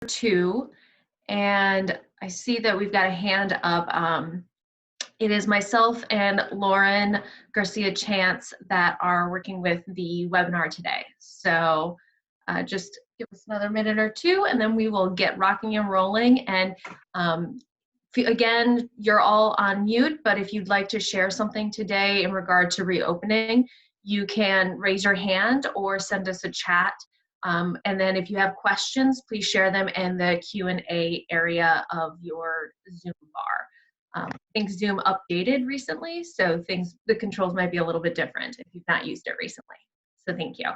2, and I see that we've got a hand up. It is myself and Lauren Garcia Chance that are working with the webinar today. So just give us another minute or two, and then we will get rocking and rolling. And again, you're all on mute, but if you'd like to share something today in regard to reopening, you can raise your hand or send us a chat. And then if you have questions, please share them in the Q&A area of your Zoom bar. I think Zoom updated recently, so the controls might be a little bit different if you've not used it recently. So thank you.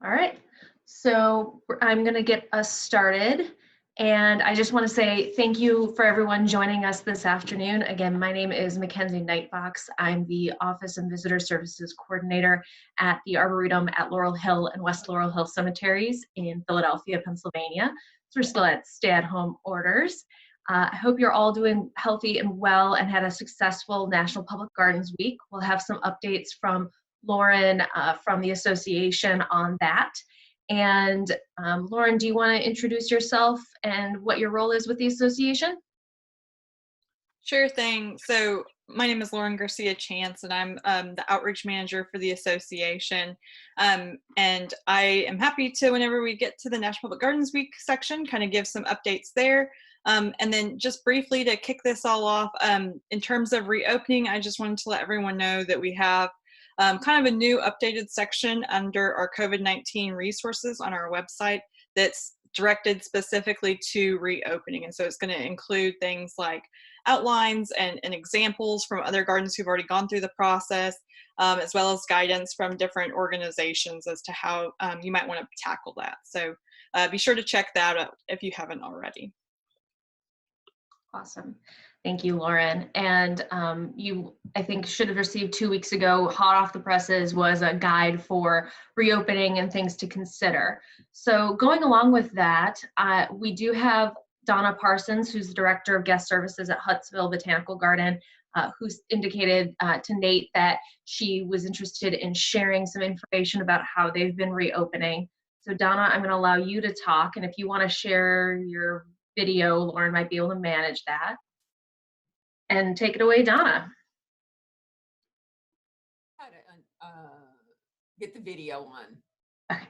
All right, so I'm going to get us started. And I just want to say thank you for everyone joining us this afternoon. Again, my name is Mackenzie Knight-Fochs. I'm the Office and Visitor Services Coordinator at the Arboretum at Laurel Hill and West Laurel Hill Cemeteries in Philadelphia, Pennsylvania. So we're still at stay-at-home orders. I hope you're all doing healthy and well and had a successful National Public Gardens Week. We'll have some updates from Lauren from the association on that. And Lauren, do you want to introduce yourself and what your role is with the association? Sure thing. So my name is Lauren Garcia Chance, and I'm the outreach manager for the association. And I am happy to, whenever we get to the National Public Gardens Week section, kind of give some updates there. And then just briefly to kick this all off, in terms of reopening, I just wanted to let everyone know that we have kind of a new updated section under our COVID-19 resources on our website that's directed specifically to reopening. And so it's going to include things like outlines and examples from other gardens who've already gone through the process, as well as guidance from different organizations as to how you might want to tackle that. So be sure to check that out if you haven't already. Awesome. Thank you, Lauren. And you, I think, should have received 2 weeks ago, hot off the presses, was a guide for reopening and things to consider. So going along with that, we do have Donna Parsons, who's the Director of Guest Services at Huntsville Botanical Garden, who's indicated to Nate that she was interested in sharing some information about how they've been reopening. So Donna, I'm going to allow you to talk, and if you want to share your video, Lauren might be able to manage that. And take it away, Donna. How to get the video on. Okay.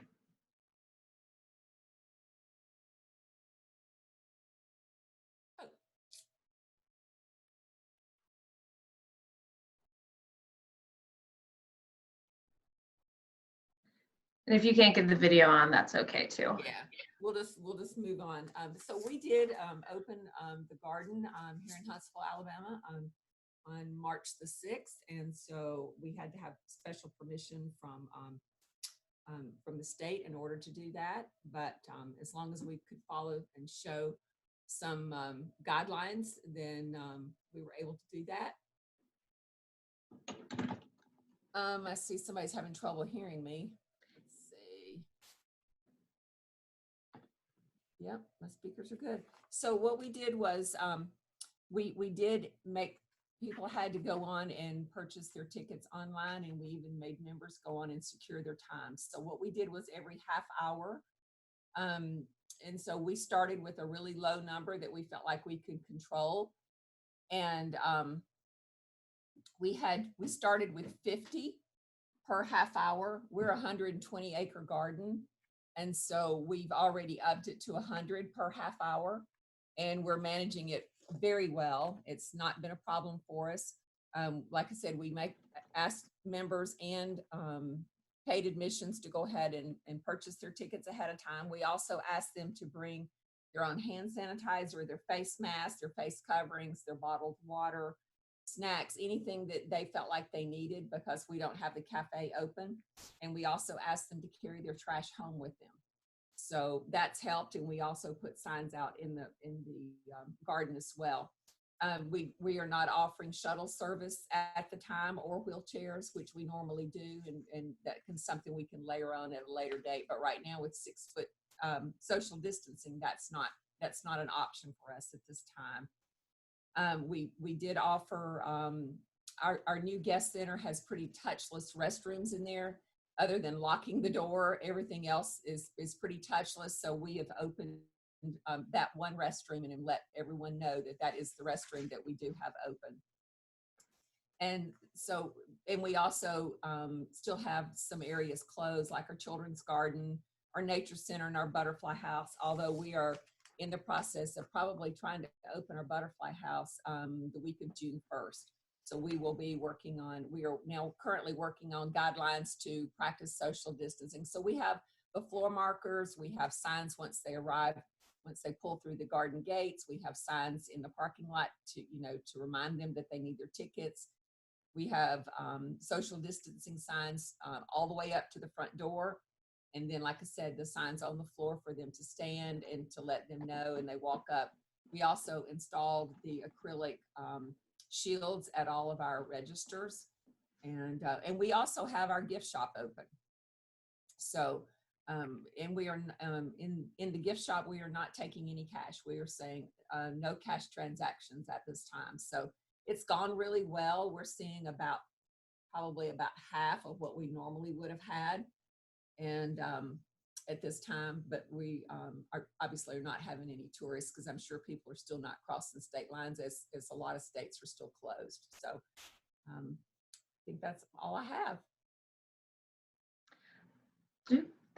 And if you can't get the video on, that's okay too. Yeah, we'll just move on. So we did open the garden here in Huntsville, Alabama, on March the 6th, and so we had to have special permission from the state in order to do that. But as long as we could follow and show some guidelines, then we were able to do that. I see somebody's having trouble hearing me. Yep, my speakers are good. So what we did was we did make people had to go on and purchase their tickets online, and we even made members go on and secure their times. So what we did was every half hour And so we started with a really low number that we felt like we could control. And we started with 50 per half hour. We're a 120 acre garden. And so we've already upped it to 100 per half hour, and we're managing it very well. It's not been a problem for us. Like I said, we ask members and paid admissions to go ahead and purchase their tickets ahead of time. We also ask them to bring their own hand sanitizer, their face masks, their face coverings, their bottled water, snacks, anything that they felt like they needed, because we don't have the cafe open. And we also ask them to carry their trash home with them. So that's helped. And we also put signs out in the garden as well. We are not offering shuttle service at the time, or wheelchairs, which we normally do, and that can something we can layer on at a later date. But right now, with 6 foot social distancing, that's not an option for us at this time. We did offer, our new guest center has pretty touchless restrooms in there. Other than locking the door, everything else is pretty touchless. So we have opened that one restroom and let everyone know that is the restroom that we do have open. And so, and we also still have some areas closed, like our children's garden, our nature center, and our butterfly house, although we are in the process of probably trying to open our butterfly house the week of June 1st. So we are now currently working on guidelines to practice social distancing. So we have the floor markers, we have signs once they arrive, once they pull through the garden gates. We have signs in the parking lot to remind them that they need their tickets. We have social distancing signs all the way up to the front door. And then, like I said, the signs on the floor for them to stand and to let them know, and they walk up. We also installed the acrylic shields at all of our registers. And we also have our gift shop open. So, and we are in the gift shop, we are not taking any cash. We are saying no cash transactions at this time. So it's gone really well. We're seeing probably about half of what we normally would have had. And at this time, but we are obviously not having any tourists, because I'm sure people are still not crossing state lines, as a lot of states are still closed. So I think that's all I have.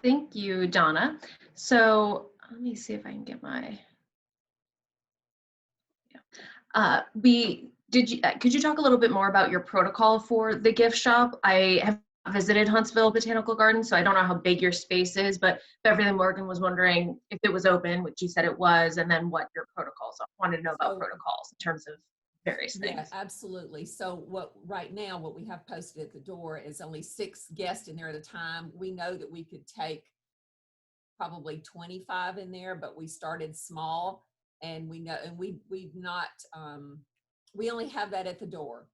Thank you, Donna. So let me see if I can get my, could you talk a little bit more about your protocol for the gift shop? I have visited Huntsville Botanical Garden, so I don't know how big your space is, but Beverly Morgan was wondering if it was open, which you said it was, and then what your protocols are. I wanted to know about protocols in terms of various things. Yeah, absolutely. So right now, what we have posted at the door is only 6 guests in there at a time. We know that we could take probably 25 in there, but we started small, and we know, and we only have that at the door,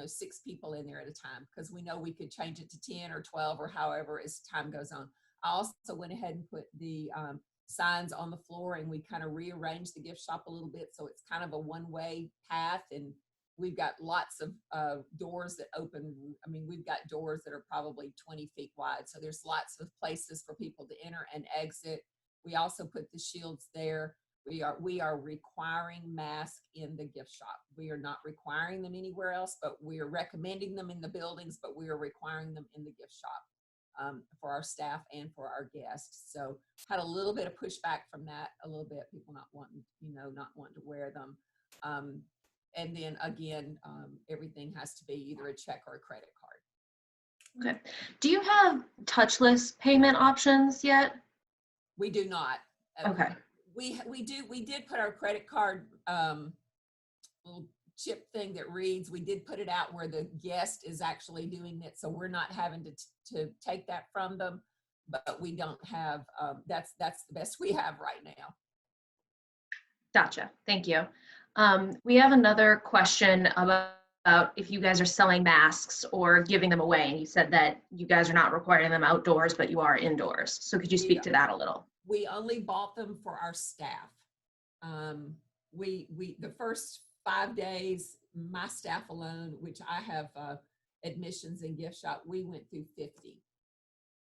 6 people in there at a time, because we know we could change it to 10 or 12 or however as time goes on. I also went ahead and put the signs on the floor, and we kind of rearranged the gift shop a little bit, so it's kind of a one-way path. And we've got lots of doors that open. I mean, we've got doors that are probably 20 feet wide, so there's lots of places for people to enter and exit. We also put the shields there. We are requiring masks in the gift shop. We are not requiring them anywhere else, but we are recommending them in the buildings, but we are requiring them in the gift shop for our staff and for our guests. So had a little bit of pushback from that, a little bit, people not wanting to wear them. And then again, everything has to be either a check or a credit card. Okay. Do you have touchless payment options yet? We do not. Okay. We did put our credit card little chip thing that reads. We did put it out where the guest is actually doing it, so we're not having to take that from them. But we don't have. That's the best we have right now. Gotcha. Thank you. We have another question about if you guys are selling masks or giving them away, and you said that you guys are not requiring them outdoors, but you are indoors. So could you speak to that a little? We only bought them for our staff. The first 5 days, my staff alone, which I have admissions and gift shop, we went through 50.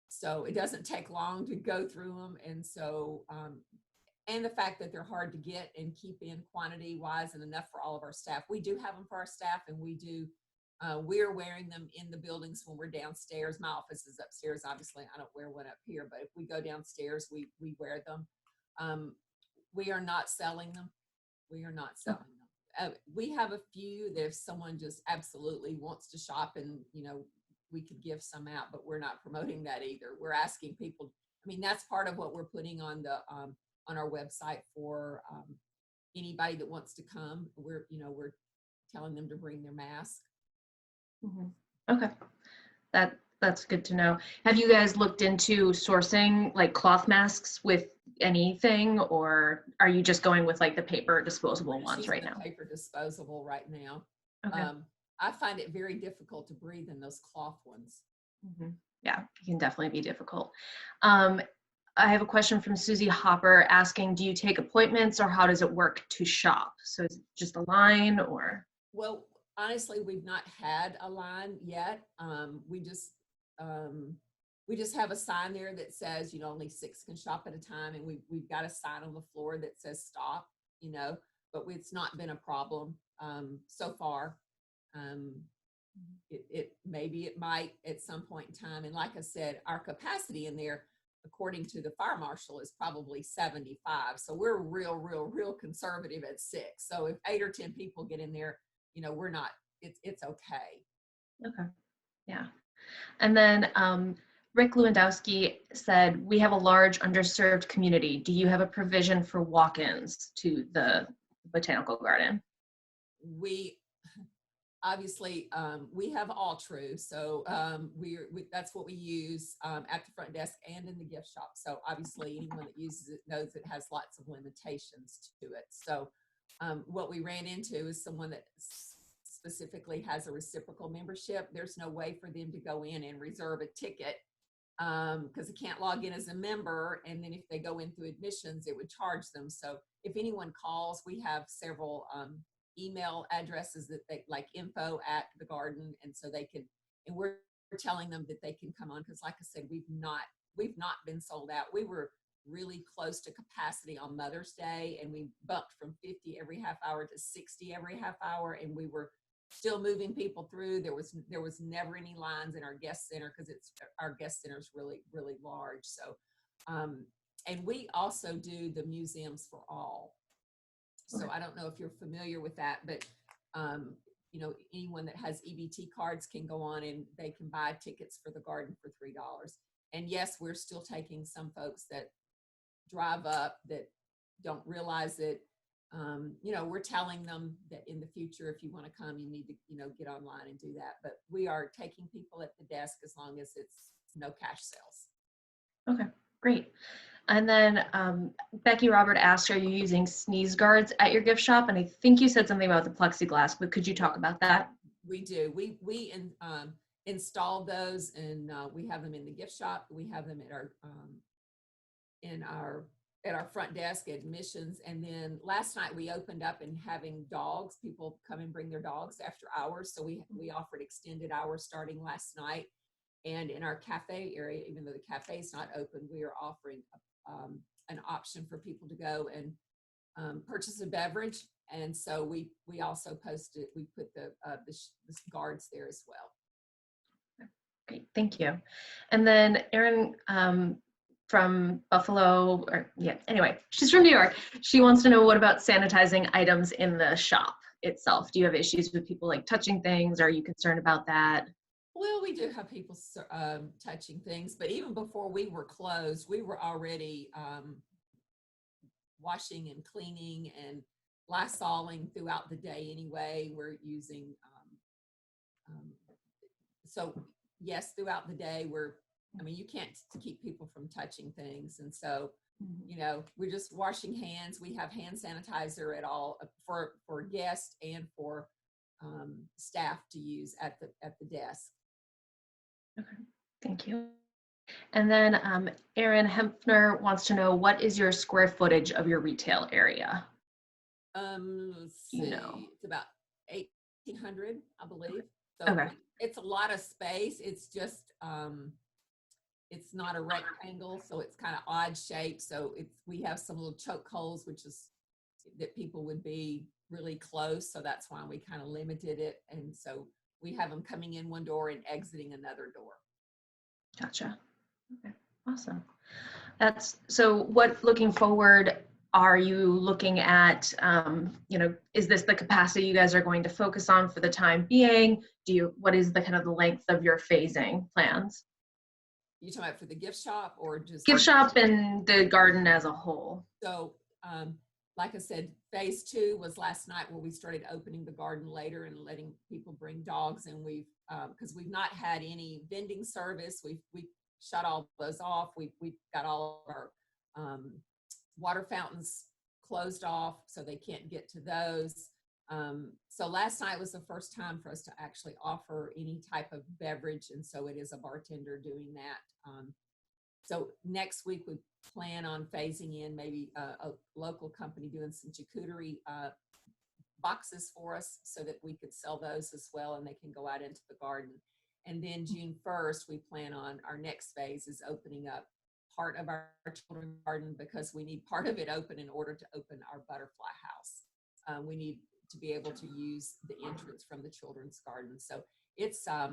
So it doesn't take long to go through them. And so and the fact that they're hard to get and keep in quantity wise and enough for all of our staff. We do have them for our staff, and we're wearing them in the buildings when we're downstairs. My office is upstairs. Obviously, I don't wear one up here, but if we go downstairs, we wear them. We are not selling them. We are not selling them. We have a few that if someone just absolutely wants to shop and, we could give some out, but we're not promoting that either. We're asking people, that's part of what we're putting on the, on our website for anybody that wants to come. We're telling them to bring their mask. Mm-hmm. Okay. That's good to know. Have you guys looked into sourcing like cloth masks with anything, or are you just going with like the paper disposable ones right now? Paper disposable right now. Okay. I find it very difficult to breathe in those cloth ones. Mm-hmm. Yeah, it can definitely be difficult. I have a question from Susie Hopper asking, do you take appointments or how does it work to shop? So is it just a line or? Well, honestly, we've not had a line yet. We just have a sign there that says, only 6 can shop at a time. And we've got a sign on the floor that says stop, but it's not been a problem so far. Maybe it might at some point in time. And like I said, our capacity in there, according to the fire marshal, is probably 75. So we're real conservative at 6. So if 8 or 10 people get in there, we're not, it's okay. Okay. Yeah. And then Rick Lewandowski said, we have a large underserved community. Do you have a provision for walk-ins to the botanical garden? We obviously, we have all true. So that's what we use at the front desk and in the gift shop. So obviously anyone that uses it knows it has lots of limitations to it. So what we ran into is someone that specifically has a reciprocal membership. There's no way for them to go in and reserve a ticket because they can't log in as a member. And then if they go in through admissions, it would charge them. So if anyone calls, we have several email addresses that they like info at the garden. And so they can, and we're telling them that they can come on. Cause like I said, we've not been sold out. We were really close to capacity on Mother's Day, and we bumped from 50 every half hour to 60 every half hour. And we were still moving people through. There was never any lines in our guest center because our guest center is really large. So, and we also do the museums for all. So I don't know if you're familiar with that, but anyone that has EBT cards can go on and they can buy tickets for the garden for $3. And yes, we're still taking some folks that drive up that don't realize it. We're telling them that in the future, if you want to come, you need to, get online and do that. But we are taking people at the desk as long as it's no cash sales. Okay, great. And then Becky Robert asked, are you using sneeze guards at your gift shop? And I think you said something about the plexiglass, but could you talk about that? We do. We installed those, and we have them in the gift shop. We have them at our front desk admissions. And then last night we opened up and having dogs, people come and bring their dogs after hours. So we offered extended hours starting last night. And in our cafe area, even though the cafe is not open, we are offering an option for people to go and purchase a beverage. And so we also posted, we put the guards there as well. Great, thank you. And then Erin from Buffalo, anyway, she's from New York. She wants to know, what about sanitizing items in the shop itself? Do you have issues with people like touching things? Are you concerned about that? Well, we do have people touching things, but even before we were closed, we were already washing and cleaning and Lysoling throughout the day anyway. We're using, so yes, throughout the day, you can't keep people from touching things. And so, we're just washing hands. We have hand sanitizer at all for guests and for staff to use at the desk. Okay, thank you. And then Erin Hempner wants to know, what is your square footage of your retail area? Let's see. It's about 1,800, I believe. So okay. It's a lot of space. It's just it's not a rectangle, so it's kind of odd shape. So we have some little choke holes, which is that people would be really close. So that's why we kind of limited it. And so we have them coming in one door and exiting another door. Gotcha. Okay, awesome. So what, looking forward, are you looking at, is this the capacity you guys are going to focus on for the time being? What is the kind of the length of your phasing plans? You talking about for the gift shop or just Gift shop and the garden as a whole? So, like I said, phase 2 was last night where we started opening the garden later and letting people bring dogs. And because we've not had any vending service, we shut all those off. We've got all of our water fountains closed off, so they can't get to those. So last night was the first time for us to actually offer any type of beverage, and so it is a bartender doing that. So next week we plan on phasing in maybe a local company doing some charcuterie boxes for us so that we could sell those as well, and they can go out into the garden. And then June 1st, we plan on our next phase is opening up part of our children's garden, because we need part of it open in order to open our butterfly house. We need to be able to use the entrance from the children's garden. So it's, I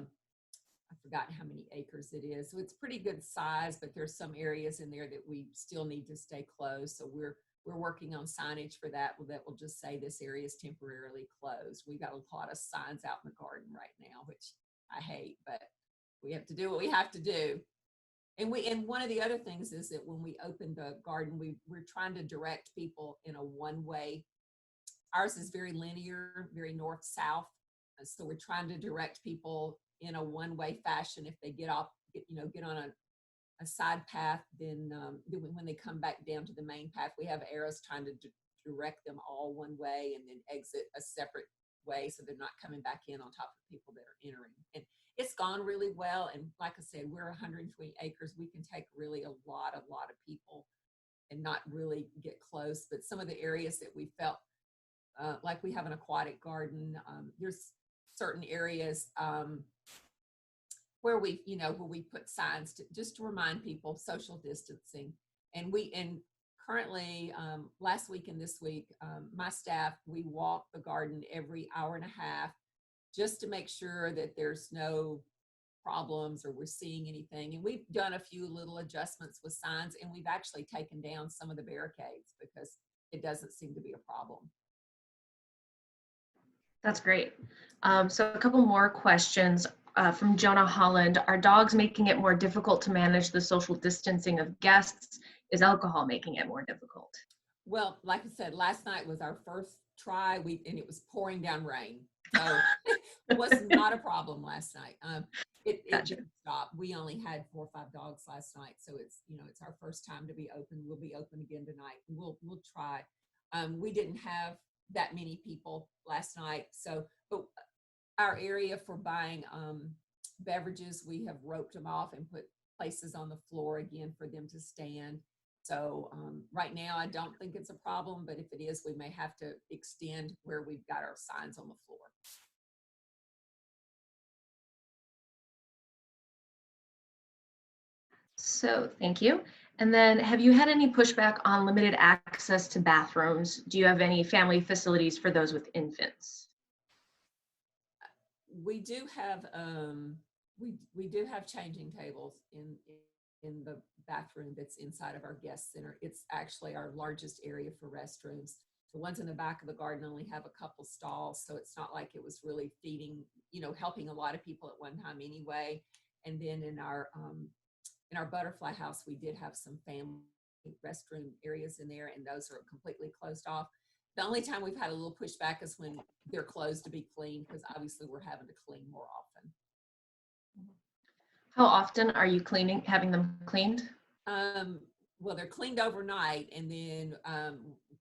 forgot how many acres it is. So it's pretty good size, but there's some areas in there that we still need to stay closed. So we're working on signage for that will just say this area is temporarily closed. We got a lot of signs out in the garden right now, which I hate, but we have to do what we have to do. And one of the other things is that when we open the garden, we're trying to direct people in a one-way. Ours is very linear, very north-south. So we're trying to direct people in a one-way fashion. If they get on a side path, then when they come back down to the main path, we have arrows trying to direct them all one way and then exit a separate way, so they're not coming back in on top of people that are entering. And it's gone really well. And like I said, we're 120 acres. We can take really a lot of people and not really get close. But some of the areas that we felt like we have an aquatic garden, there's certain areas where we put signs just to remind people social distancing. And currently, last week and this week, my staff, we walk the garden every hour and a half just to make sure that there's no problems or we're seeing anything. And we've done a few little adjustments with signs, and we've actually taken down some of the barricades because it doesn't seem to be a problem. That's great. So a couple more questions from Jonah Holland. Are dogs making it more difficult to manage the social distancing of guests? Is alcohol making it more difficult? Well, like I said, last night was our first try, and it was pouring down rain. So it was not a problem last night. It didn't stop. We only had 4 or 5 dogs last night. So it's our first time to be open. We'll be open again tonight. We'll try. We didn't have that many people last night. So, but our area for buying beverages, we have roped them off and put places on the floor again for them to stand. So right now, I don't think it's a problem, but if it is, we may have to extend where we've got our signs on the floor. So thank you. And then have you had any pushback on limited access to bathrooms? Do you have any family facilities for those with infants? We do have we do have changing tables in the bathroom that's inside of our guest center. It's actually our largest area for restrooms. The ones in the back of the garden only have a couple stalls, so it's not like it was really feeding, helping a lot of people at one time anyway. And then in our butterfly house, we did have some family restroom areas in there, and those are completely closed off. The only time we've had a little pushback is when they're closed to be cleaned, because obviously we're having to clean more often. How often are you having them cleaned? Well, they're cleaned overnight, and then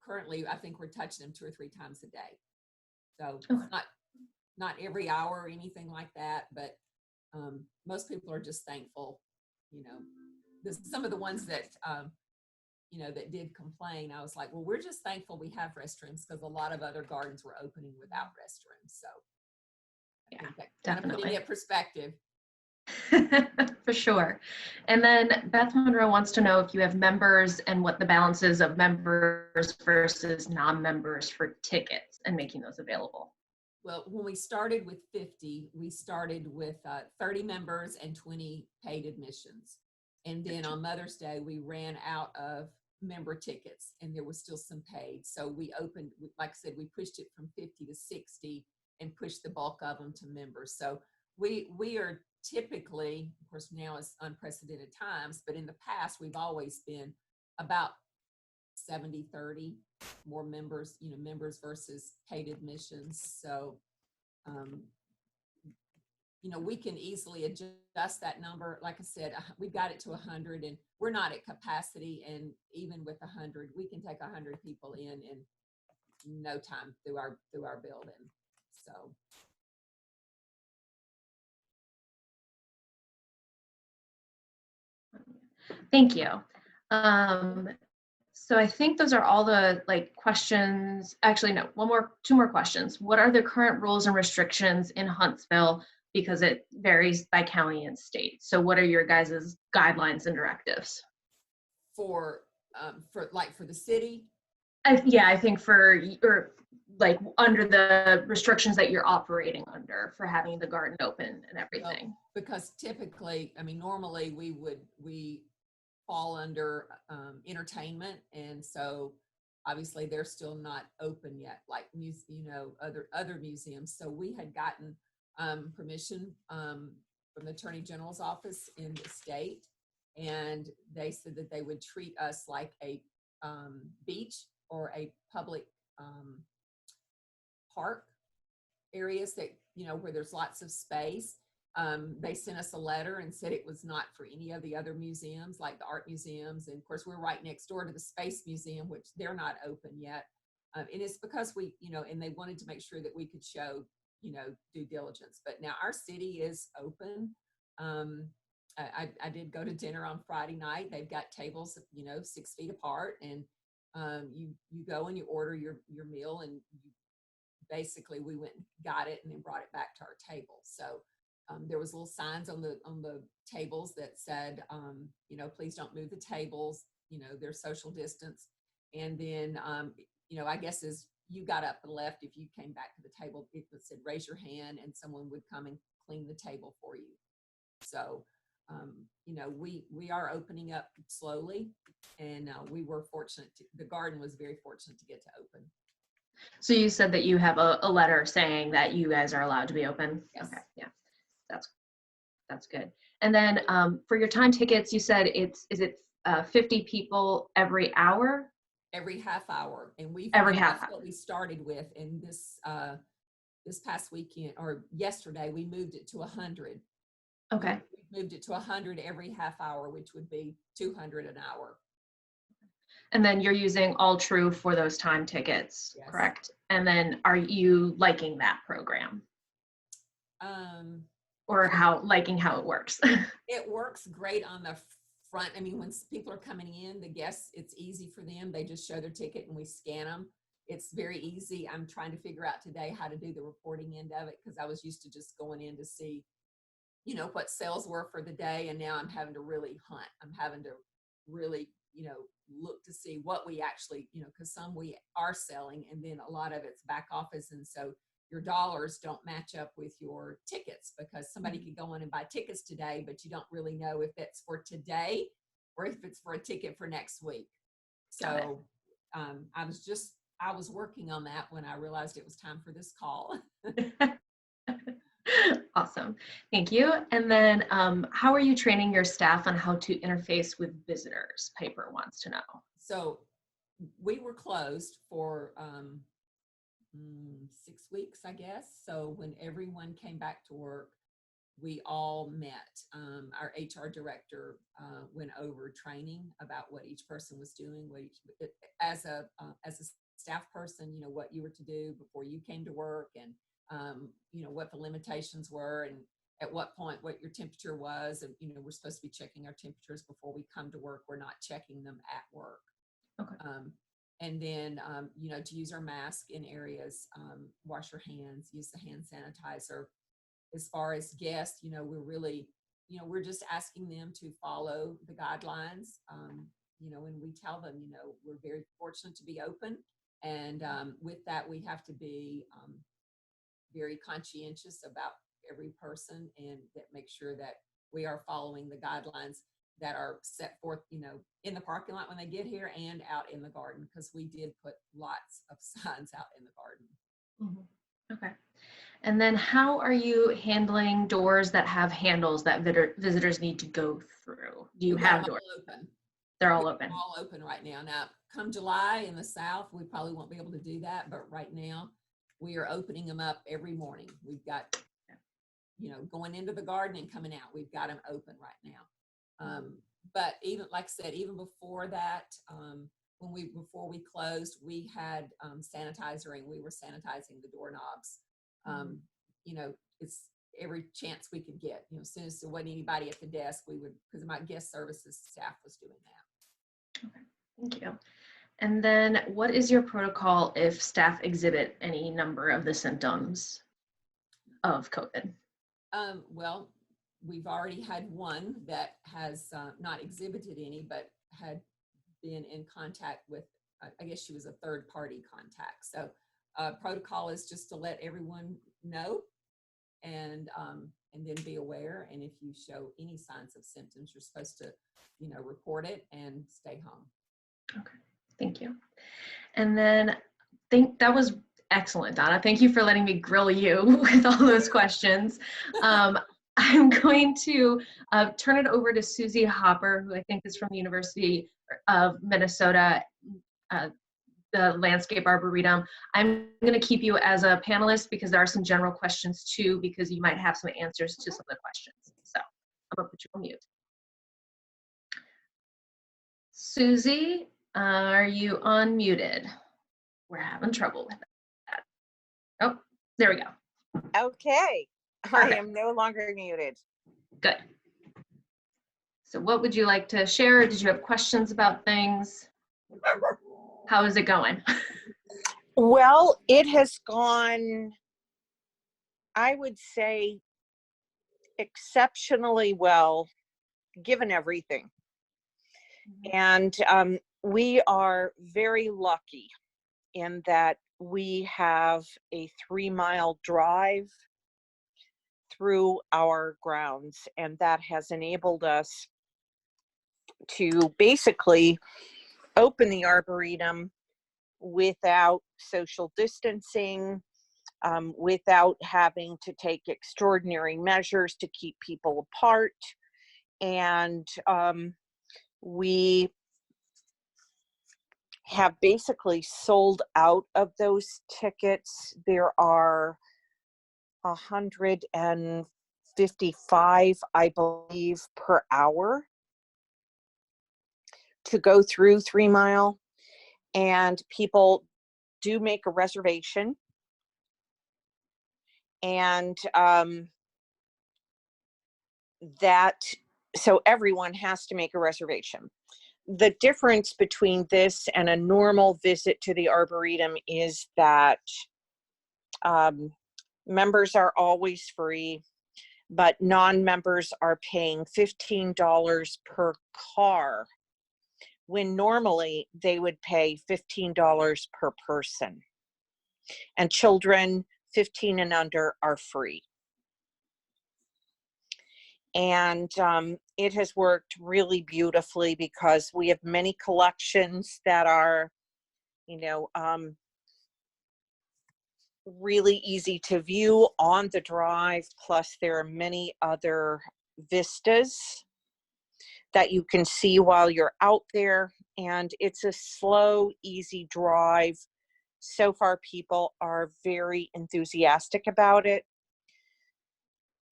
currently I think we're touching them 2 or 3 times a day. So it's not every hour or anything like that, but most people are just thankful. Some of the ones that that did complain, I was like, well, we're just thankful we have restrooms, because a lot of other gardens were opening without restrooms. So I think that kind of putting it in perspective. For sure. And then Beth Monroe wants to know if you have members and what the balance is of members versus non-members for tickets and making those available. Well, when we started with 50, we started with 30 members and 20 paid admissions. And then on Mother's Day, we ran out of member tickets and there was still some paid. So we opened, like I said, we pushed it from 50 to 60 and pushed the bulk of them to members. So we are typically, of course, now it's unprecedented times, but in the past, we've always been about 70-30, more members, members versus paid admissions. So, we can easily adjust that number. Like I said, we've got it to 100 and we're not at capacity. And even with 100, we can take 100 people in no time through our building. So. Thank you. So I think those are all the questions. Actually, no, two more questions. What are the current rules and restrictions in Huntsville? Because it varies by county and state. So what are your guys' guidelines and directives? For the city? I think under the restrictions that you're operating under for having the garden open and everything. Well, because typically, normally we fall under entertainment, and so obviously they're still not open yet, like other museums. So we had gotten permission from the Attorney General's office in the state, and they said that they would treat us like a beach or a public park areas that where there's lots of space. They sent us a letter and said it was not for any of the other museums, like the art museums. And of course, we're right next door to the Space Museum, which they're not open yet. And it's because we, and they wanted to make sure that we could show, due diligence. But now our city is open. I did go to dinner on Friday night. They've got tables, 6 feet apart, and you go and you order your meal, and basically we went and got it and then brought it back to our table. So there was little signs on the tables that said, please don't move the tables, there's social distance. And then, I guess as you got up and left, if you came back to the table, it said, raise your hand and someone would come and clean the table for you. So, we are opening up slowly, and we were fortunate the garden was very fortunate to get to open. So you said that you have a letter saying that you guys are allowed to be open? Yes. Okay, yeah, that's good. And then for your time tickets, you said is it 50 people every hour? Every half hour. And that's what we started with. And this past weekend or yesterday, we moved it to 100. Okay. We moved it to 100 every half hour, which would be 200 an hour. And then you're using All True for those time tickets, yes. Correct? And then are you liking that program? Or liking how it works? It works great on the front. When people are coming in, the guests, it's easy for them. They just show their ticket and we scan them. It's very easy. I'm trying to figure out today how to do the reporting end of it, because I was used to just going in to see, what sales were for the day. And now I'm having to really hunt. I'm having to really, look to see what we actually, because some we are selling, and then a lot of it's back office. And so your dollars don't match up with your tickets, because somebody could go in and buy tickets today, but you don't really know if it's for today or if it's for a ticket for next week. So I was working on that when I realized it was time for this call. Awesome. Thank you. And then how are you training your staff on how to interface with visitors? Piper wants to know. So we were closed for 6 weeks, I guess. So when everyone came back to work, we all met. Our HR director went over training about what each person was doing, as a staff person, what you were to do before you came to work, and what the limitations were, and at what point what your temperature was. And we're supposed to be checking our temperatures before we come to work. We're not checking them at work. Okay. And then, to use our mask in areas, wash your hands, use the hand sanitizer. As far as guests, we're really, you know, we're just asking them to follow the guidelines. You know, when we tell them, you know, we're very fortunate to be open. And with that, we have to be very conscientious about every person and that make sure that we are following the guidelines that are set forth, you know, in the parking lot when they get here and out in the garden, because we did put lots of signs out in the garden. Mhm. Okay. And then how are you handling doors that have handles that visitors need to go through? Do you We've got have them doors? all open. They're all They're open. all open right now. Now, come July in the South, we probably won't be able to do that, but right now we are opening them up every morning. We've got, you know, going into the garden and coming out. We've got them open right now. But even, like I said, even before that, before we closed, we had sanitizer and we were sanitizing the doorknobs. You know, it's every chance we could get. You know, as soon as there wasn't anybody at the desk, we would, because my guest services staff was doing that. Okay, thank you. And then what is your protocol if staff exhibit any number of the symptoms of COVID? Well, we've already had one that has not exhibited any, but had been in contact with, I guess she was a third party contact. So protocol is just to let everyone know and then be aware. And if you show any signs of symptoms, you're supposed to, you know, report it and stay home. Okay, thank you. And then that was excellent, Donna. Thank you for letting me grill you with all those questions. I'm going to turn it over to Susie Hopper, who I think is from the University of Minnesota, the Landscape Arboretum. I'm going to keep you as a panelist because there are some general questions too, because you might have some answers to some of the questions. So I'm going to put you on mute. Susie, are you unmuted? We're having trouble with that. Oh, there we go. Okay, Perfect. I am no longer muted. Good. So what would you like to share? Did you have questions about things? How is it going? Well, it has gone, I would say, exceptionally well, given everything. And we are very lucky in that we have a 3-mile drive through our grounds, and that has enabled us to basically open the Arboretum without social distancing, without having to take extraordinary measures to keep people apart. And we have basically sold out of those tickets. There are 155, I believe, per hour to go through 3 Mile. And people do make a reservation. And so everyone has to make a reservation. The difference between this and a normal visit to the Arboretum is that members are always free, but non-members are paying $15 per car, when normally they would pay $15 per person. And children 15 and under are free. And it has worked really beautifully because we have many collections that are, you know, really easy to view on the drive. Plus there are many other vistas that you can see while you're out there. And it's a slow, easy drive. So far, people are very enthusiastic about it.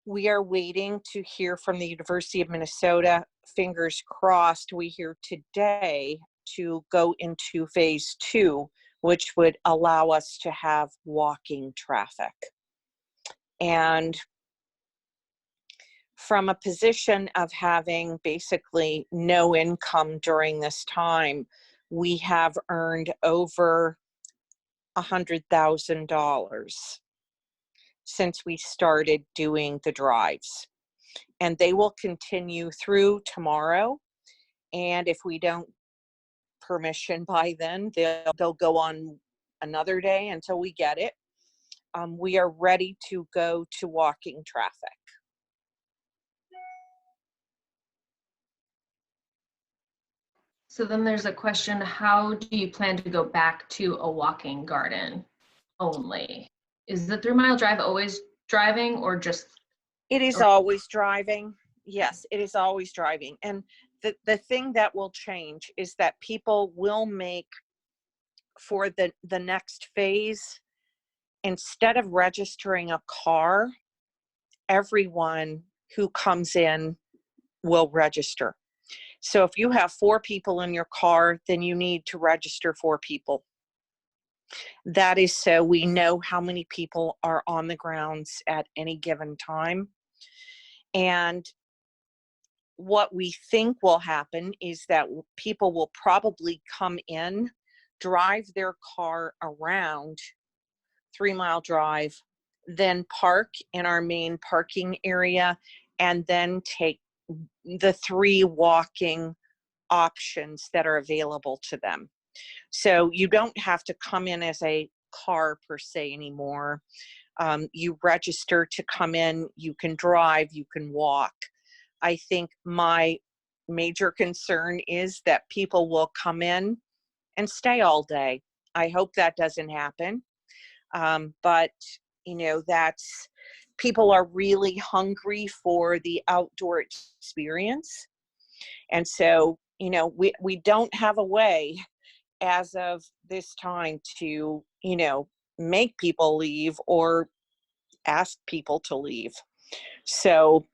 We are waiting to hear from the University of Minnesota. Fingers crossed, we hear today to go into phase 2, which would allow us to have walking traffic. And from a position of having basically no income during this time, we have earned over $100,000 since we started doing the drives. and they will continue through tomorrow. And if we don't permission by then, they'll go on another day until we get it. We are ready to go to walking traffic. So then there's a question, how do you plan to go back to a walking garden only? Is the 3 mile drive always driving or just? It is always driving. Yes, it is always driving. And the thing that will change is that people will make, for the next phase, instead of registering a car, everyone who comes in will register. So if you have 4 people in your car, then you need to register 4 people. That is so we know how many people are on the grounds at any given time. And what we think will happen is that people will probably come in, drive their car around 3 Mile Drive, then park in our main parking area, and then take the 3 walking options that are available to them. So you don't have to come in as a car per se anymore. You register to come in, you can drive, you can walk. I think my major concern is that people will come in and stay all day. I hope that doesn't happen. But, you know, people are really hungry for the outdoor experience. And so, you know, we don't have a way as of this time to, you know, make people leave or ask people to leave. So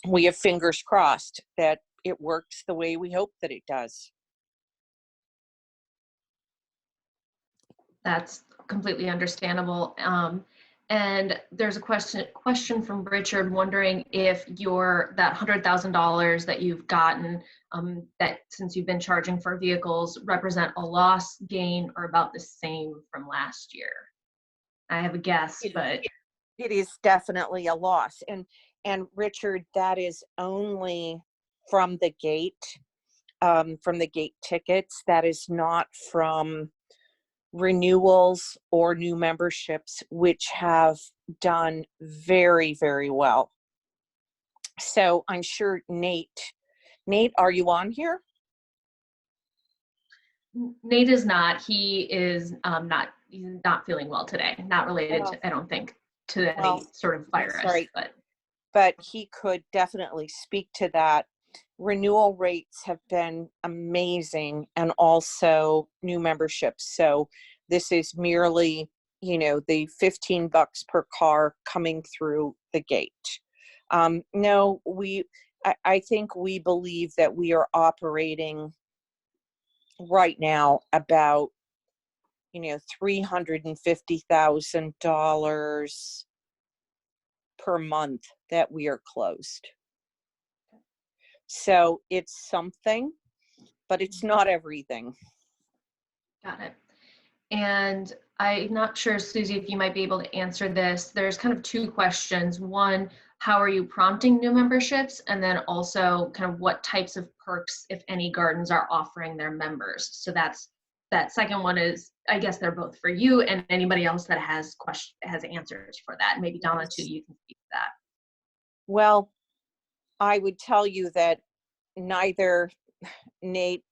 we have fingers crossed that it works the way we hope that it does. That's completely understandable. And there's a question from Richard wondering if that $100,000 that you've gotten, that since you've been charging for vehicles, represent a loss, gain, or about the same from last year. I have a guess, but it is definitely a loss. And Richard, that is only from the gate tickets. That is not from renewals or new memberships, which have done very, very well. So I'm sure Nate, are you on here? Nate is not. He is he's not feeling well today. Not related to, I don't think, to any sort of virus. Sorry. But he could definitely speak to that. Renewal rates have been amazing, and also new memberships. So this is merely, you know, the $15 per car coming through the gate. No, I think we believe that we are operating right now about, you know, $350,000 per month that we are closed. So it's something, but it's not everything. Got it. And I'm not sure, Susie, if you might be able to answer this. There's kind of 2 questions. One, how are you prompting new memberships? And then also kind of what types of perks, if any, gardens are offering their members. So that second one is, I guess they're both for you and anybody else that has answers for that. Maybe Donna too, you can speak to that. Well, I would tell you that neither Nate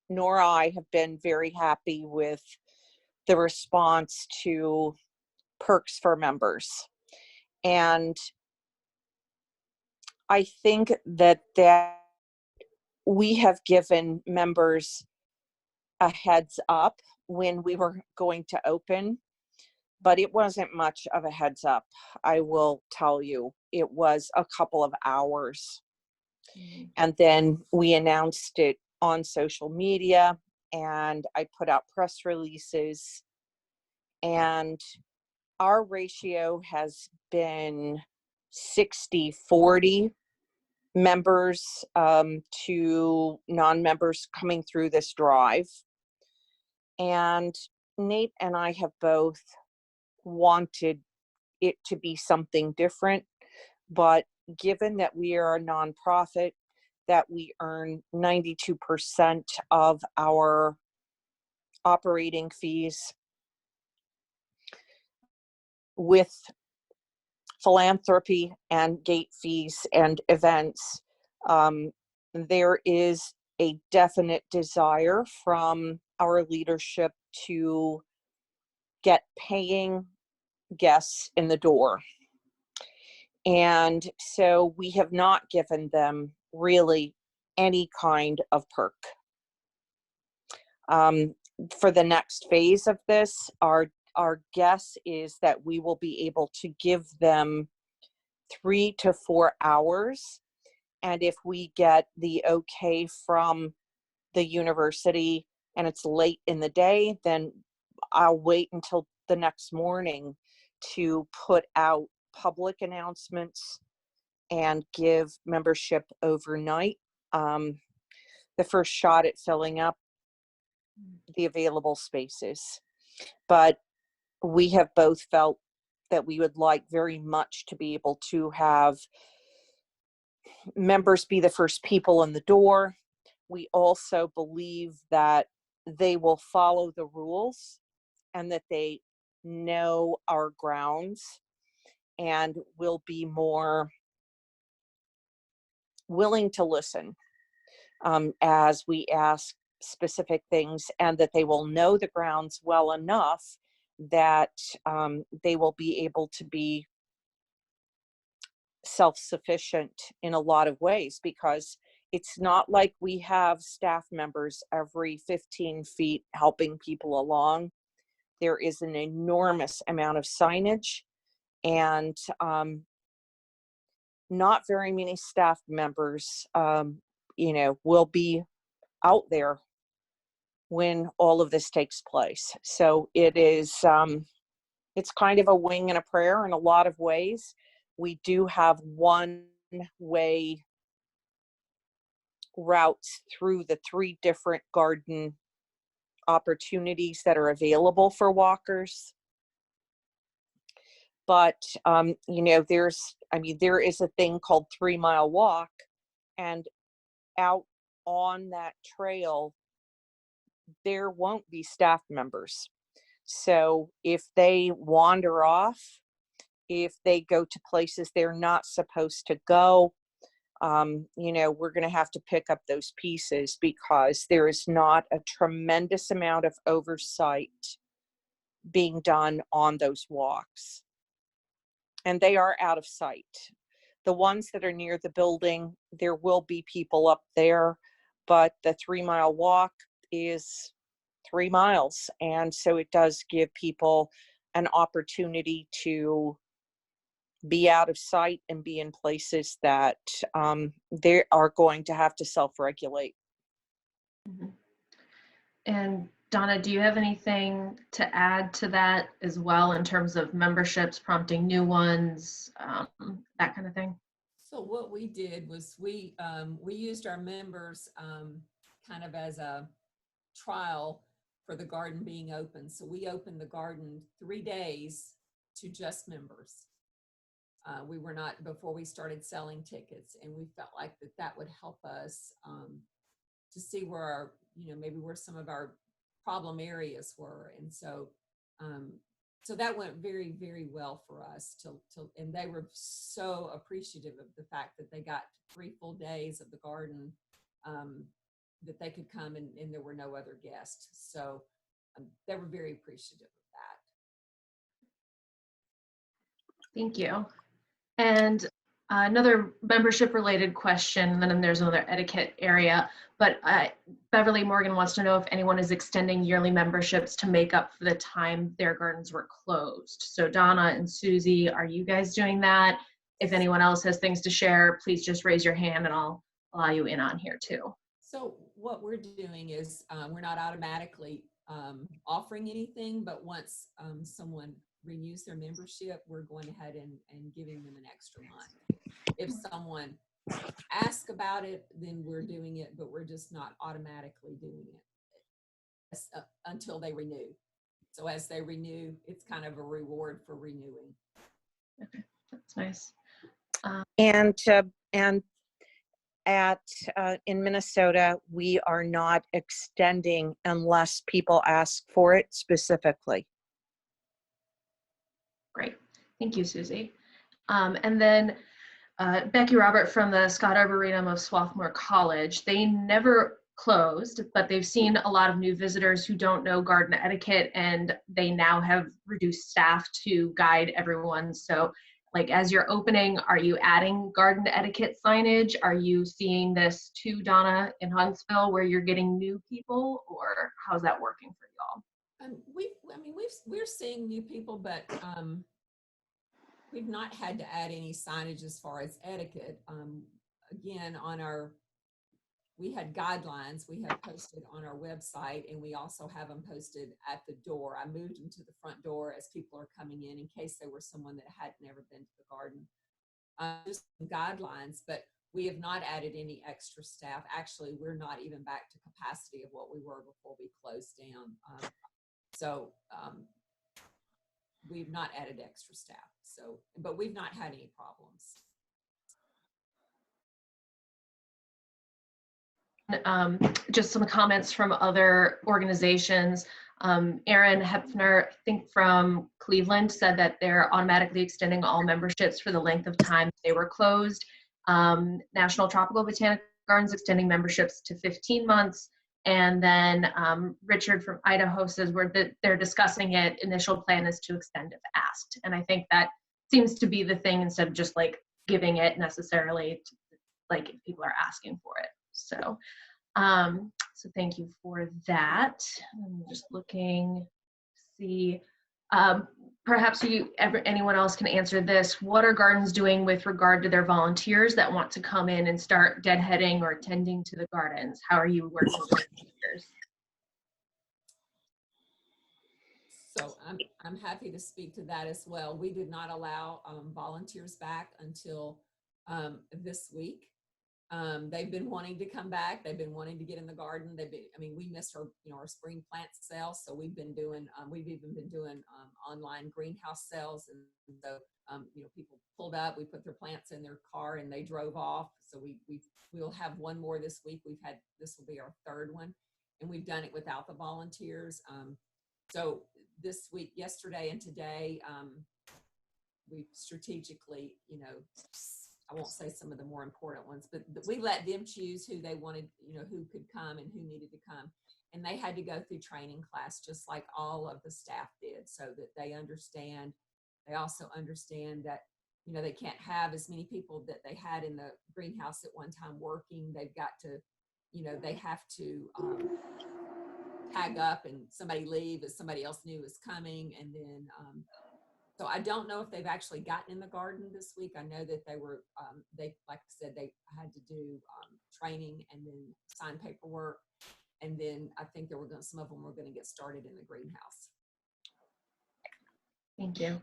nor I have been very happy with the response to perks for members. And I think that we have given members a heads up when we were going to open, but it wasn't much of a heads up. I will tell you, it was a couple of hours. And then we announced it on social media, and I put out press releases, and our ratio has been 60-40 members to non-members coming through this drive. And Nate and I have both wanted it to be something different, but given that we are a nonprofit, that we earn 92% of our operating fees with philanthropy and gate fees and events, there is a definite desire from our leadership to get paying guests in the door. And so we have not given them really any kind of perk. For the next phase of this, our guess is that we will be able to give them 3 to 4 hours. And if we get the okay from the university and it's late in the day, then I'll wait until the next morning to put out public announcements and give membership overnight. The first shot at filling up the available spaces. But we have both felt that we would like very much to be able to have members be the first people in the door. We also believe that they will follow the rules and that they know our grounds and will be more willing to listen as we ask specific things, and that they will know the grounds well enough that they will be able to be self-sufficient in a lot of ways, because it's not like we have staff members every 15 feet helping people along. There is an enormous amount of signage, and not very many staff members, will be out there when all of this takes place. So it is, it's kind of a wing and a prayer in a lot of ways. We do have one-way routes through the 3 different garden opportunities that are available for walkers. But, there is a thing called 3 Mile Walk, and out on that trail, there won't be staff members. So if they wander off, if they go to places they're not supposed to go, we're going to have to pick up those pieces, because there is not a tremendous amount of oversight being done on those walks. And they are out of sight. The ones that are near the building, there will be people up there, but the 3 Mile Walk is 3 miles. And so it does give people an opportunity to be out of sight and be in places that they are going to have to self-regulate. Mm-hmm. And Donna, do you have anything to add to that as well in terms of memberships, prompting new ones, that kind of thing? So what we did was we used our members kind of as a trial for the garden being open. So we opened the garden 3 days to just members. We were not, before we started selling tickets, and we felt like that would help us to see where our, maybe where some of our problem areas were. And so so that went very, very well for us and they were so appreciative of the fact that they got 3 full days of the garden, that they could come and there were no other guests. So they were very appreciative of that. Thank you. And another membership related question, and then there's another etiquette area, but Beverly Morgan wants to know if anyone is extending yearly memberships to make up for the time their gardens were closed. So Donna and Susie, are you guys doing that? If anyone else has things to share, please just raise your hand and I'll allow you in on here too. So what we're doing is we're not automatically offering anything, but once someone renews their membership, we're going ahead and giving them an extra month. If someone asks about it, then we're doing it, but we're just not automatically doing it until they renew. So as they renew, it's kind of a reward for renewing. Okay, that's nice. And at in Minnesota, we are not extending unless people ask for it specifically. Great. Thank you, Susie. And then Becky Robert from the Scott Arboretum of Swarthmore College, they never closed, but they've seen a lot of new visitors who don't know garden etiquette, and they now have reduced staff to guide everyone. So like as you're opening, are you adding garden etiquette signage? Are you seeing this too, Donna, in Huntsville, where you're getting new people, or how's that working for y'all? We're seeing new people, but we've not had to add any signage as far as etiquette. Again, we had guidelines we have posted on our website, and we also have them posted at the door. I moved them to the front door as people are coming in case there was someone that had never been to the garden. Just some guidelines, but we have not added any extra staff. Actually, we're not even back to capacity of what we were before we closed down. We've not added extra staff. But we've not had any problems. Just some comments from other organizations. Aaron Hepfner, I think from Cleveland, said that they're automatically extending all memberships for the length of time they were closed. National Tropical Botanical Gardens extending memberships to 15 months. And then Richard from Idaho says they're discussing it. Initial plan is to extend if asked. And I think that seems to be the thing, instead of just like giving it necessarily to, like if people are asking for it. So, so thank you for that. I'm just looking to see, perhaps anyone else can answer this. What are gardens doing with regard to their volunteers that want to come in and start deadheading or tending to the gardens? How are you working with volunteers? So I'm happy to speak to that as well. We did not allow volunteers back until this week. They've been wanting to come back. They've been wanting to get in the garden. We missed our spring plant sales. So we've even been doing online greenhouse sales. And so, people pulled up, we put their plants in their car and they drove off. So we'll have one more this week. This will be our third one, and we've done it without the volunteers. So this week, yesterday and today, we strategically, I won't say some of the more important ones, but we let them choose who they wanted, who could come and who needed to come. And they had to go through training class, just like all of the staff did, so that they understand. They also understand that, they can't have as many people that they had in the greenhouse at one time working. They've got to, they have to tag up and somebody leave as somebody else new is coming. And then, so I don't know if they've actually gotten in the garden this week. I know that they were, like I said, they had to do training and then sign paperwork. And then I think some of them were going to get started in the greenhouse. Thank you.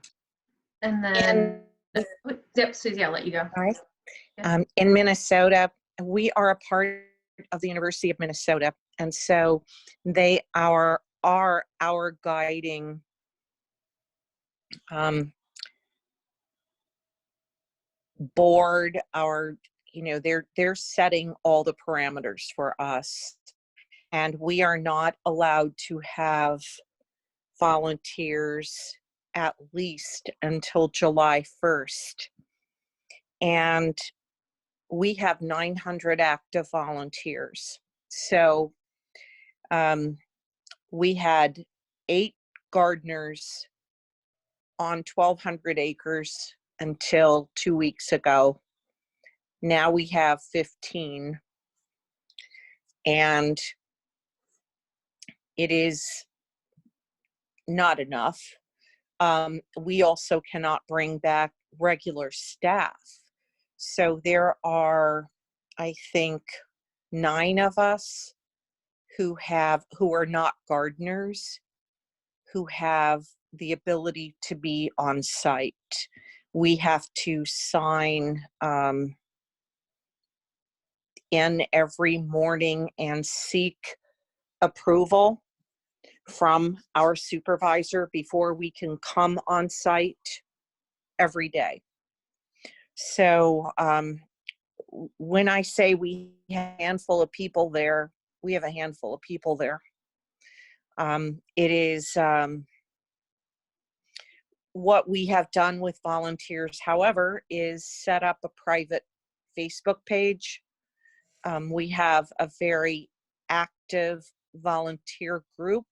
And then, yep, Susie, I'll let you go. All right. Yeah. In Minnesota, we are a part of the University of Minnesota. And so they are our guiding board. They're setting all the parameters for us, and we are not allowed to have volunteers at least until July 1st. And we have 900 active volunteers. So we had 8 gardeners on 1,200 acres until 2 weeks ago. Now we have 15. And it is not enough. We also cannot bring back regular staff. So there are, I think, 9 of us who are not gardeners, who have the ability to be on site. We have to sign in every morning and seek approval from our supervisor before we can come on site every day. So when I say we have a handful of people there, we have a handful of people there. It is what we have done with volunteers, however, is set up a private Facebook page. We have a very active volunteer group.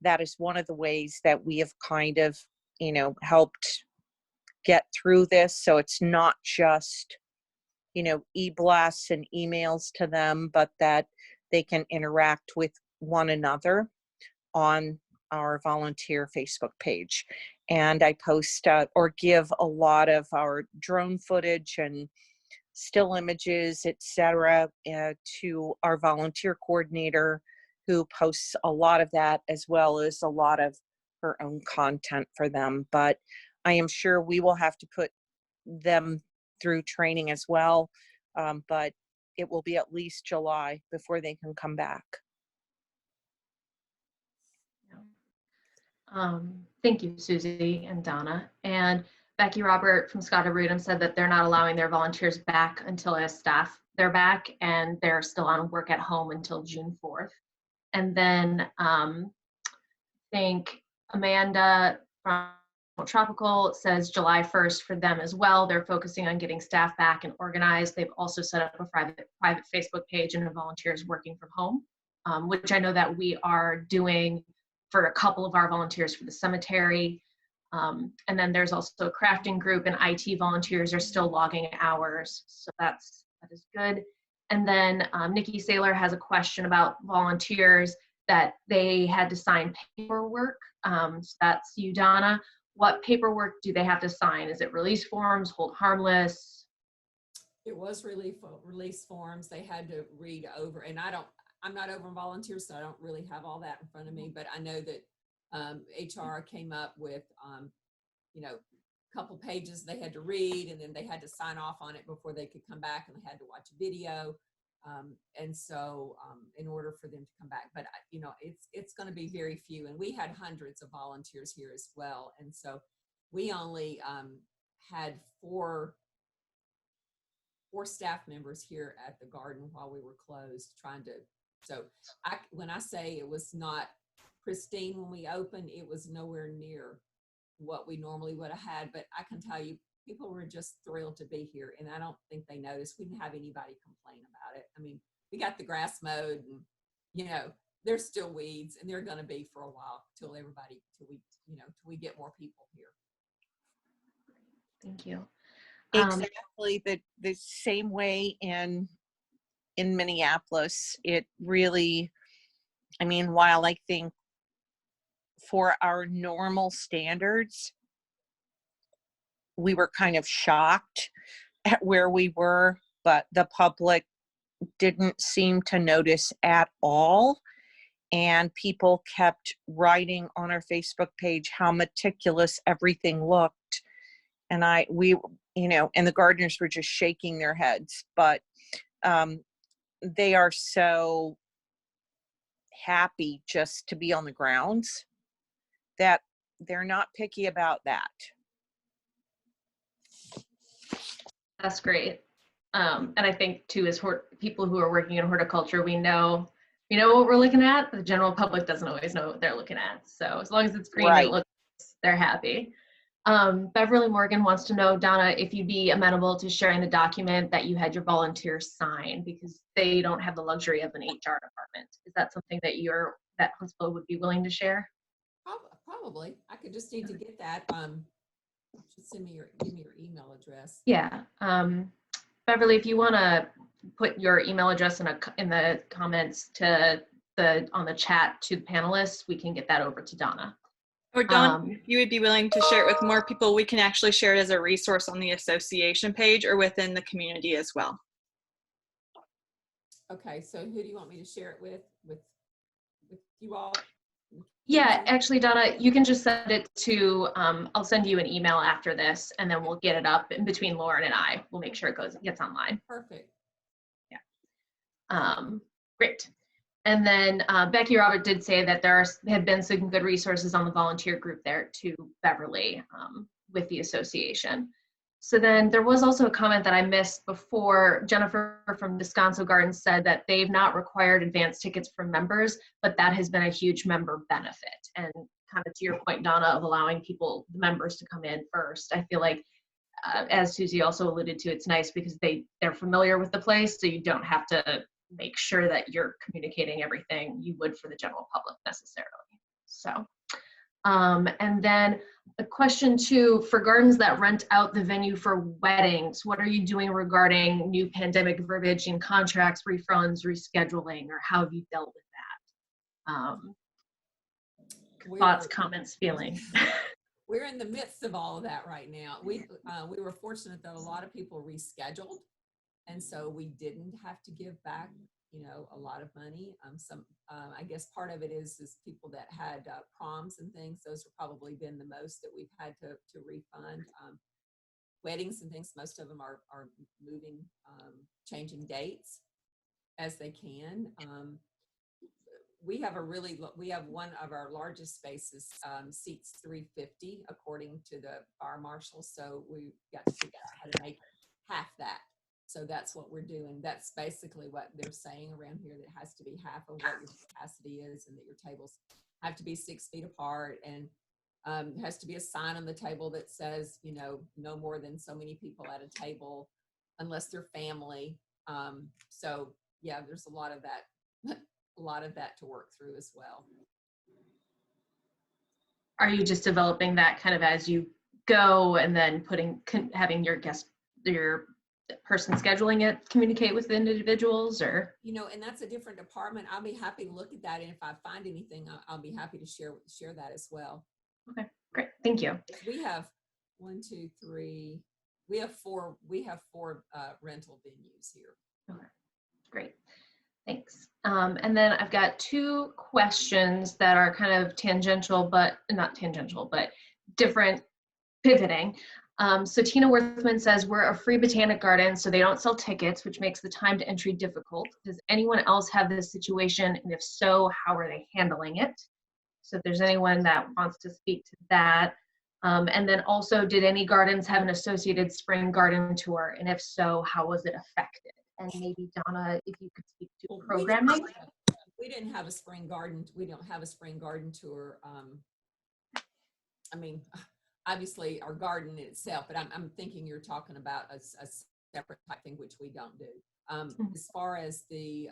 That is one of the ways that we have kind of, helped get through this. So it's not just, e-blasts and emails to them, but that they can interact with one another on our volunteer Facebook page. And I post or give a lot of our drone footage and still images, etc., to our volunteer coordinator, who posts a lot of that as well as a lot of her own content for them. But I am sure we will have to put them through training as well. But it will be at least July before they can come back. Thank you, Susie and Donna. And Becky Robert from Arboretum said that they're not allowing their volunteers back until as staff they're back, and they're still on work at home until June 4th. And then I think Amanda from Tropical says July 1st for them as well. They're focusing on getting staff back and organized. They've also set up a private Facebook page and volunteers working from home, which I know that we are doing for a couple of our volunteers for the cemetery. And then there's also a crafting group, and IT volunteers are still logging hours. So that is good. And then Nikki Saylor has a question about volunteers that they had to sign paperwork. So that's you, Donna. What paperwork do they have to sign? Is it release forms, hold harmless? It was release forms. They had to read over, and I'm not over on volunteers, so I don't really have all that in front of me, but I know that HR came up with, a couple pages they had to read, and then they had to sign off on it before they could come back, and they had to watch a video. And so in order for them to come back, but it's going to be very few. And we had hundreds of volunteers here as well. And so we only had four staff members here at the garden while we were closed when I say it was not pristine when we opened, it was nowhere near what we normally would have had. But I can tell you, people were just thrilled to be here, and I don't think they noticed. We didn't have anybody complain about it. I mean, we got the grass mowed, and there's still weeds, and they're going to be for a while till we get more people here. Thank you. Exactly the same way in Minneapolis. It really, while I think for our normal standards, we were kind of shocked at where we were, but the public didn't seem to notice at all. And people kept writing on our Facebook page how meticulous everything looked. And and the gardeners were just shaking their heads, but they are so happy just to be on the grounds that they're not picky about that. That's great. And I think too, as people who are working in horticulture, we know what we're looking at. The general public doesn't always know what they're looking at. So as long as it's green, Right. It looks, they're happy. Beverly Morgan wants to know, Donna, if you'd be amenable to sharing the document that you had your volunteers sign, because they don't have the luxury of an HR department. Is that something that Huntsville would be willing to share? Probably. I could just need to get that. Just give me your email address. Yeah. Beverly, if you want to put your email address in the comments on the chat to the panelists, we can get that over to Donna. Or Don, if you would be willing to share it with more people, we can actually share it as a resource on the association page or within the community as well. Okay, so who do you want me to share it with? With you all? Yeah, actually, Donna, you can just send it to, I'll send you an email after this, and then we'll get it up in between Lauren and I. We'll make sure it gets online. Perfect. Yeah. Great. And then Becky Robert did say that there have been some good resources on the volunteer group there to Beverly with the association. So then there was also a comment that I missed before. Jennifer from Descanso Gardens said that they've not required advance tickets for members, but that has been a huge member benefit. And kind of to your point, Donna, of allowing people, the members, to come in first. I feel like, as Susie also alluded to, it's nice because they're familiar with the place, so you don't have to make sure that you're communicating everything you would for the general public necessarily. So, and then a question too, for gardens that rent out the venue for weddings, what are you doing regarding new pandemic verbiage in contracts, refunds, rescheduling, or how have you dealt with that? Thoughts, comments, feelings. We're in the midst of all of that right now. We were fortunate that a lot of people rescheduled, and so we didn't have to give back, you know, a lot of money. I guess part of it is people that had proms and things. Those have probably been the most that we've had to refund. Weddings and things, most of them are moving, changing dates as they can. We have one of our largest spaces, seats 350 according to the fire marshal. So we got to figure out how to make half that. So that's what we're doing. That's basically what they're saying around here, that it has to be half of what your capacity is, and that your tables have to be 6 feet apart, and there has to be a sign on the table that says, you know, no more than so many people at a table unless they're family. So yeah, there's a lot of that. A lot of that to work through as well. Are you just developing that kind of as you go, and then having your person scheduling it communicate with the individuals, or? You know, and that's a different department. I'll be happy to look at that, and if I find anything, I'll be happy to share that as well. Okay, great, thank you. We have 1, 2, 3. We have four rental venues here. Okay, great. Thanks. And then I've got 2 questions that are kind of tangential, but not tangential, but different, pivoting. So Tina Worthman says, we're a free botanic garden, so they don't sell tickets, which makes the time to entry difficult. Does anyone else have this situation? And if so, how are they handling it? So if there's anyone that wants to speak to that. And then also, did any gardens have an associated spring garden tour? And if so, how was it affected? And maybe Donna, if you could speak to programming. We didn't have a spring garden. We don't have a spring garden tour. I mean, obviously our garden itself, but I'm thinking you're talking about a separate type thing, which we don't do. As far as the,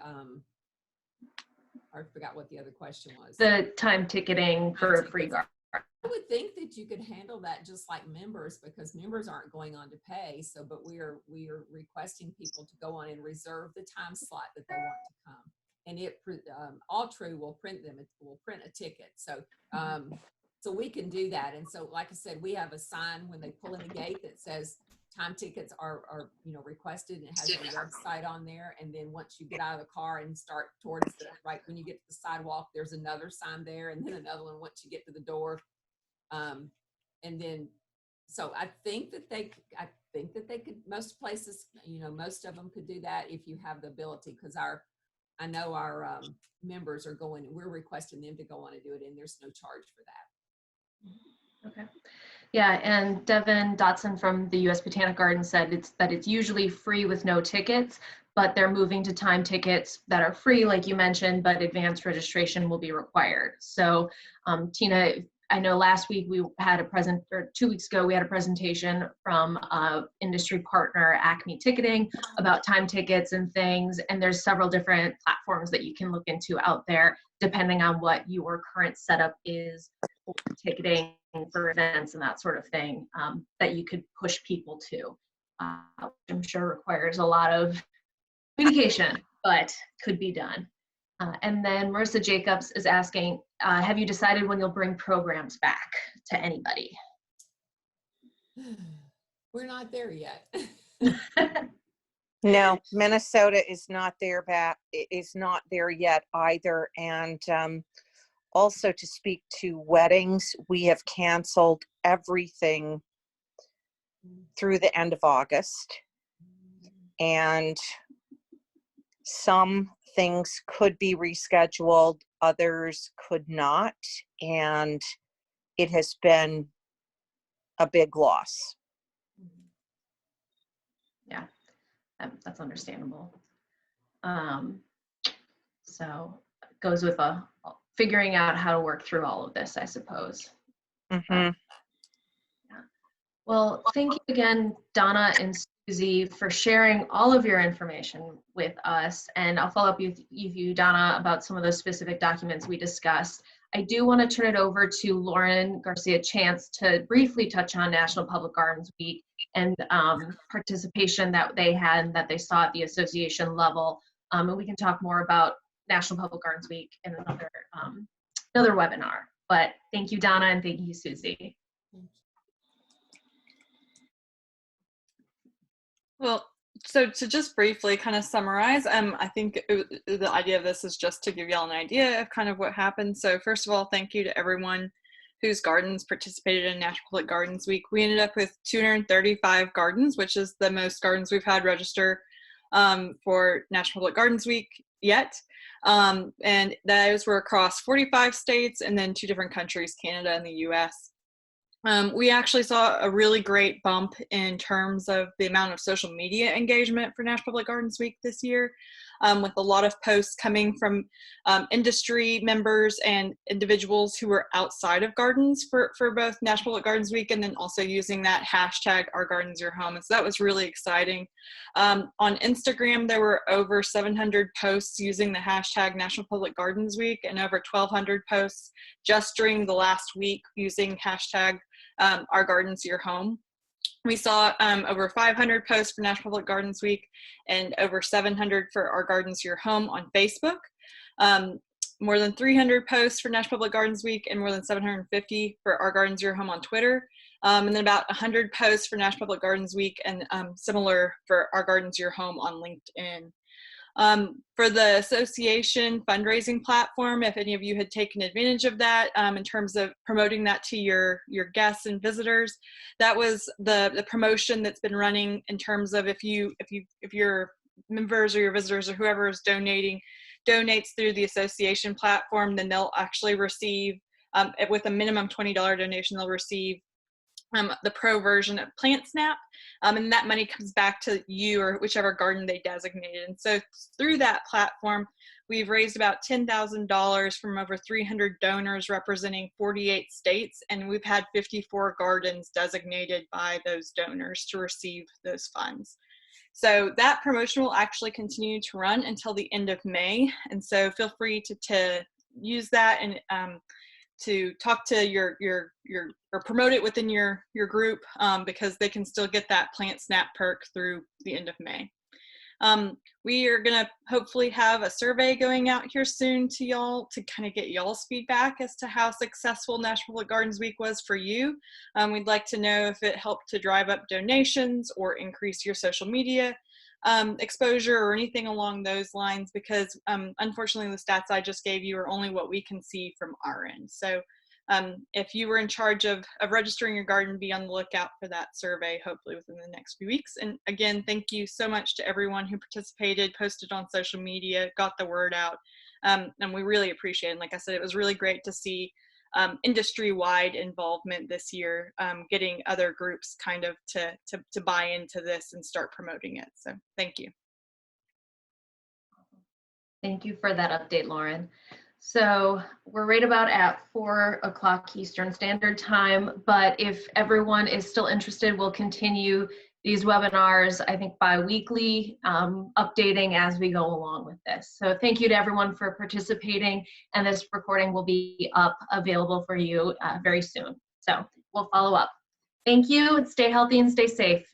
I forgot what the other question was. The time ticketing for a free garden. I would think that you could handle that just like members, because members aren't going on to pay. So, but we are requesting people to go on and reserve the time slot that they want to come. And it, Alltrue will print them. It will print a ticket. So, so we can do that. And so, like I said, we have a sign when they pull in the gate that says time tickets are requested, and it has a website on there. And then once you get out of the car and start towards the right, when you get to the sidewalk, there's another sign there, and then another one once you get to the door. And then, so I think that they could, most places, you know, most of them could do that if you have the ability, because I know our members are going, we're requesting them to go on and do it, and there's no charge for that. Okay. Yeah, and Devin Dotson from the U.S. Botanic Garden said it's usually free with no tickets, but they're moving to time tickets that are free, like you mentioned, but advanced registration will be required. So, Tina, I know last week we had 2 weeks ago, we had a presentation from industry partner Acme Ticketing about time tickets and things. And there's several different platforms that you can look into out there, depending on what your current setup is for ticketing for events and that sort of thing, that you could push people to, which I'm sure requires a lot of communication, but could be done. And then Marissa Jacobs is asking, have you decided when you'll bring programs back to anybody? We're not there yet. No, Minnesota is not there yet either. And also, to speak to weddings, we have canceled everything through the end of August. And some things could be rescheduled, others could not, and it has been a big loss. That's understandable. So it goes with figuring out how to work through all of this, I suppose. Mm-hmm. Well, thank you again, Donna and Susie, for sharing all of your information with us. And I'll follow up with you, Donna, about some of those specific documents we discussed. I do want to turn it over to Lauren Garcia-Chance to briefly touch on National Public Gardens Week and participation that they had and that they saw at the association level. And we can talk more about National Public Gardens Week in another webinar. But thank you, Donna, and thank you, Susie. Well, so to just briefly kind of summarize, I think the idea of this is just to give y'all an idea of kind of what happened. So first of all, thank you to everyone whose gardens participated in National Public Gardens Week. We ended up with 235 gardens, which is the most gardens we've had register for National Public Gardens Week yet. And those were across 45 states and then 2 different countries, Canada and the US. We actually saw a really great bump in terms of the amount of social media engagement for National Public Gardens Week this year, with a lot of posts coming from industry members and individuals who were outside of gardens for both National Public Gardens Week, and then also using that hashtag Our Gardens Your Home. And so that was really exciting. On Instagram, there were over 700 posts using the hashtag National Public Gardens Week and over 1,200 posts just during the last week using hashtag Our Gardens Your Home. We saw over 500 posts for National Public Gardens Week and over 700 for Our Gardens Your Home on Facebook. More than 300 posts for National Public Gardens Week and more than 750 for Our Gardens Your Home on Twitter. And then about 100 posts for National Public Gardens Week and similar for Our Gardens Your Home on LinkedIn. For the association fundraising platform, if any of you had taken advantage of that in terms of promoting that to your guests and visitors, that was the promotion that's been running in terms of if your members or your visitors or whoever is donates through the association platform, then they'll actually receive, with a minimum $20 donation, they'll receive the pro version of PlantSnap, and that money comes back to you or whichever garden they designated. And so through that platform, we've raised about $10,000 from over 300 donors representing 48 states, and we've had 54 gardens designated by those donors to receive those funds. So that promotion will actually continue to run until the end of May, and so feel free to use that and to talk to your or promote it within your group because they can still get that PlantSnap perk through the end of May. We are going to hopefully have a survey going out here soon to y'all to kind of get y'all's feedback as to how successful National Public Gardens Week was for you. We'd like to know if it helped to drive up donations or increase your social media exposure or anything along those lines, because unfortunately the stats I just gave you are only what we can see from our end. So if you were in charge of registering your garden, be on the lookout for that survey, hopefully within the next few weeks. And again, thank you so much to everyone who participated, posted on social media, got the word out, and we really appreciate it. And like I said, it was really great to see industry-wide involvement this year, getting other groups kind of to buy into this and start promoting it. So thank you. Thank you for that update, Lauren. So we're right about at 4 o'clock Eastern Standard Time, but if everyone is still interested, we'll continue these webinars, I think bi-weekly, updating as we go along with this. So thank you to everyone for participating, and this recording will be up available for you very soon. So we'll follow up. Thank you, and stay healthy and stay safe.